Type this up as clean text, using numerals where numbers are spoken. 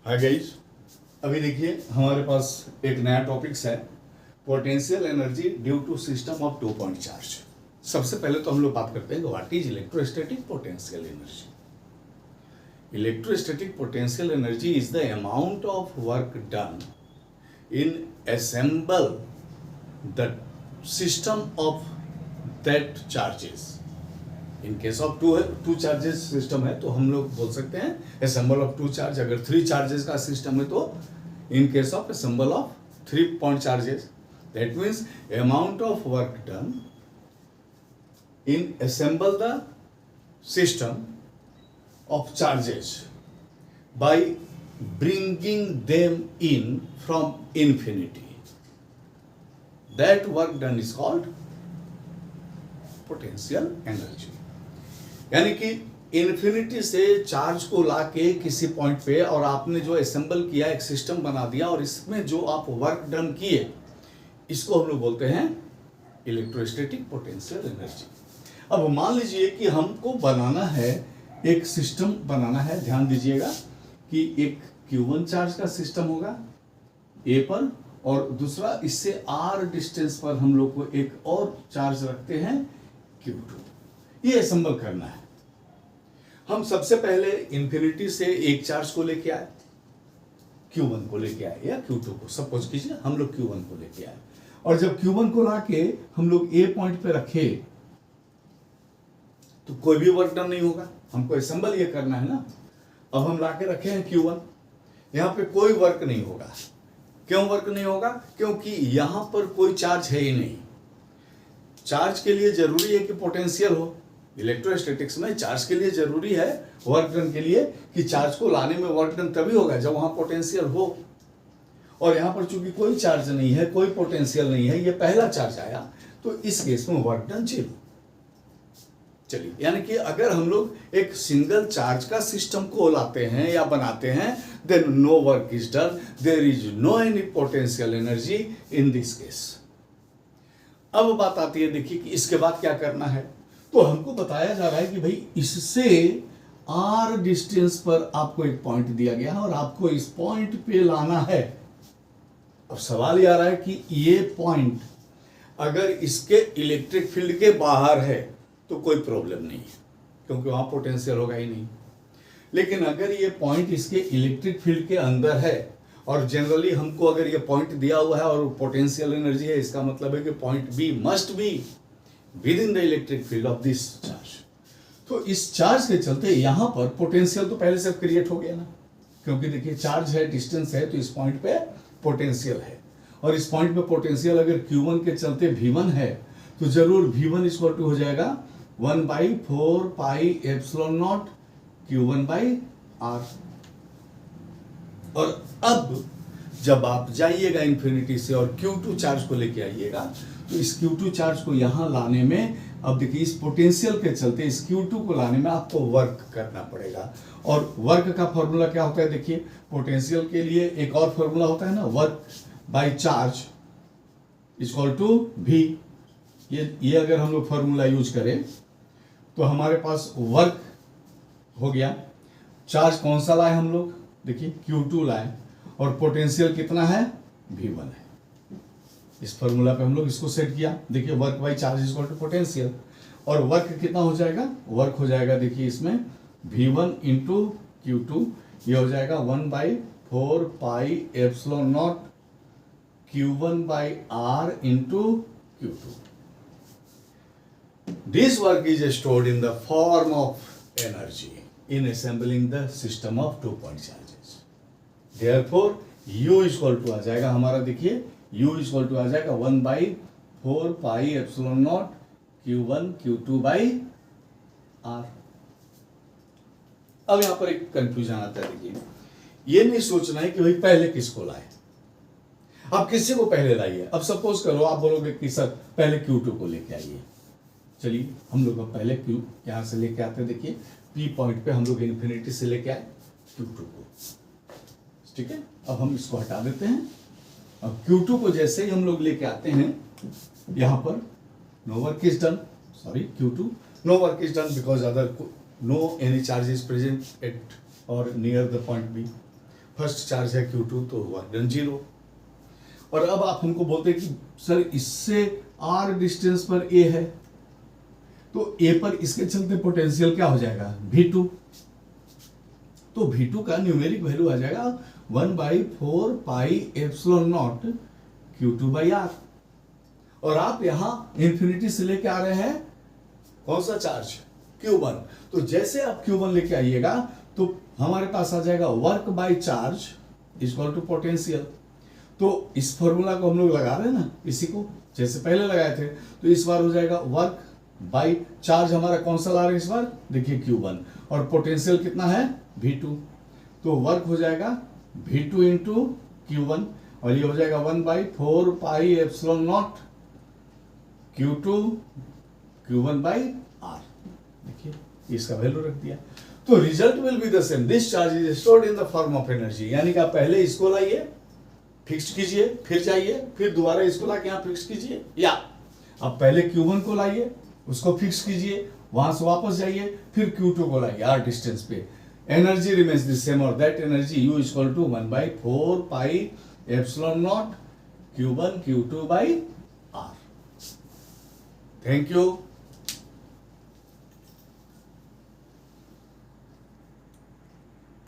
Hi guys, अभी देखिए हमारे पास एक नया टॉपिक्स है potential energy due to system of 2 point charge. सबसे पहले तो हम लोग बात करते हैं what is electrostatic potential energy. Electrostatic potential energy is the amount of work done in assemble the system of that charges. In case of two charges system है तो हम लोग बोल सकते हैं असेंबल ऑफ 2 चार्ज। अगर 3 चार्जेस का system है तो इन case of assemble of 3 point charges, that means amount of work done in assemble the system of charges by bringing them in from infinity, that work done is called potential energy. यानी कि infinity से charge को लाके किसी point पे और आपने जो असेंबल किया, एक सिस्टम बना दिया और इसमें जो आप वर्क डन किए, इसको हम लोग बोलते हैं इलेक्ट्रोस्टैटिक पोटेंशियल एनर्जी। अब मान लीजिए कि हमको बनाना है, एक सिस्टम बनाना है। ध्यान दीजिएगा कि एक Q1 चार्ज का सिस्टम होगा ए पर और दूसरा इससे r डिस्टेंस पर हम लोग को एक और चार्ज रखते हैं Q2। ये असेंबल करना है। हम सबसे पहले इन्फिनिटी से एक चार्ज को लेके आए, Q1 को लेके आए या Q2 को, सपोज कीजिए हम लोग Q1 को लेके आए और जब Q1 को लाके हम लोग ए पॉइंट पे रखे तो कोई भी वर्क डन नहीं होगा, हमको असेंबल ये करना है ना। अब हम लाके रखे हैं Q1, यहां पे कोई वर्क नहीं होगा। क्यों वर्क नहीं होगा? क्योंकि यहां पर कोई चार्ज है ही नहीं। चार्ज के लिए जरूरी है कि पोटेंशियल हो। इलेक्ट्रोस्टैटिक्स में चार्ज के लिए जरूरी है वर्क डन के लिए कि चार्ज को लाने में वर्क डन तभी होगा जब वहां पोटेंशियल हो। और यहां पर चूंकि कोई चार्ज नहीं है, कोई पोटेंशियल नहीं है, ये पहला चार्ज आया तो इस केस में वर्क डन 0। चलिए, यानी कि अगर हम लोग एक सिंगल चार्ज का सिस्टम को लाते हैं या बनाते हैं, then no work is done, there is no any potential energy in this case. अब बात आती है, देखिए कि इसके बाद क्या करना है। तो हमको बताया जा रहा है कि भाई इससे r डिस्टेंस पर आपको एक पॉइंट दिया गया है और आपको इस पॉइंट पे लाना है। अब सवाल ये आ रहा है कि ये पॉइंट अगर इसके इलेक्ट्रिक फील्ड के बाहर है तो कोई प्रॉब्लम नहीं है क्योंकि वहां पोटेंशियल होगा ही नहीं। लेकिन अगर ये पॉइंट इसके इलेक्ट्रिक फील्ड के अंदर है और जनरली हमको अगर ये पॉइंट दिया हुआ है और पोटेंशियल एनर्जी है, इसका मतलब है कि point B must be within the electric field of this charge. तो इस चार्ज के चलते यहां पर पोटेंशियल तो पहले से क्रिएट हो गया ना, क्योंकि देखिए चार्ज है, डिस्टेंस है, तो इस पॉइंट पे पोटेंशियल है। और इस पॉइंट पे पोटेंशियल अगर Q1 के चलते V1 है तो जरूर V1 इक्वल टू हो जाएगा 1/4 पाई एप्सिलॉन नॉट Q1/R। और अब जब आप जाइएगा इन्फिनिटी से और Q2 चार्ज को लेके आइएगा तो इस Q2 चार्ज को यहां लाने में, अब देखिए इस पोटेंशियल के चलते इस Q2 को लाने में आपको वर्क करना पड़ेगा। और वर्क का फॉर्मूला क्या होता है? देखिए पोटेंशियल के लिए एक और फॉर्मूला होता है ना, work by charge equal to V। ये अगर हम लोग फॉर्मूला यूज करें तो हमारे पास वर्क हो गया। चार्ज कौन सा लाए हम लोग? देखिए Q2 लाए और पोटेंशियल कितना है? V1 है। इस फॉर्मूला पे हम लोग इसको सेट किया। देखिए work by charge equal to potential, और वर्क कितना हो जाएगा? वर्क हो जाएगा देखिए इसमें V1 इंटू Q2, ये हो जाएगा 1/4 pi epsilon not Q1/R into Q2। This work is stored in the form of energy in assembling the system of 2 point charges. Therefore, U equal to आ जाएगा हमारा, देखिए U इक्वल टू आ जाएगा 1/4 pi epsilon naught Q1 Q2/R। अब यहां पर एक कंफ्यूजन आता है। देखिए ये नहीं सोचना है कि भाई पहले किसको लाए, आप किसी को पहले लाइए। अब सपोज करो आप बोलोगे कि सर पहले Q2 को लेके आइए। चलिए हम लोग अब पहले Q यहां से लेके आते हैं। देखिए P पॉइंट पे हम लोग इन्फिनिटी से लेके आए Q2 को, ठीक है। अब हम इसको हटा देते हैं। अब Q2 को जैसे ही हम लोग लेके आते हैं यहां पर no work is done, sorry Q2 no work is done because other no any charge is present at और near the point B। First charge है Q2 तो वर्क डन 0। और अब आप हमको बोलते हैं कि सर इससे r डिस्टेंस पर A है, तो A पर इसके चलते पोटेंशियल क्या हो जाएगा V2। तो V2 का न्यूमेरिक वैल्यू आ जाएगा 1/4 पाई एप्सिलॉन नॉट Q2/R। और आप यहां इंफिनिटी से लेके आ रहे हैं कौन सा चार्ज Q1। तो जैसे आप Q1 लेके आइएगा तो हमारे पास आ जाएगा work by charge equal to potential. तो इस फॉर्मूला को हम लोग लगा रहे हैं ना, इसी को जैसे पहले लगाए थे। तो इस बार हो जाएगा वर्क बाय चार्ज, हमारा कौन सा ला रहे हैं इस बार, देखिए Q1, और पोटेंशियल कितना है V2। तो वर्क हो जाएगा V2 इंटू Q1, और ये हो जाएगा 1/4 पाई एप्सिलॉन नॉट Q1/R। देखिए इसका वैल्यू रख दिया। तो result will be the same, this charge is stored in the form of energy. यानी कि आप पहले इसको लाइए, फिक्स कीजिए, फिर जाइए, फिर दोबारा इसको लाके यहाँ फिक्स कीजिए, या आप पहले Q1 को लाइए, उसको फिक्स कीजिए, वहां से वापस जाइए, फिर Q2 को लाइए R डिस्टेंस पे। एनर्जी रिमेन्स द सेम, और that energy U equal to 1/4 pi epsilon naught Q1 Q2/R। Thank you.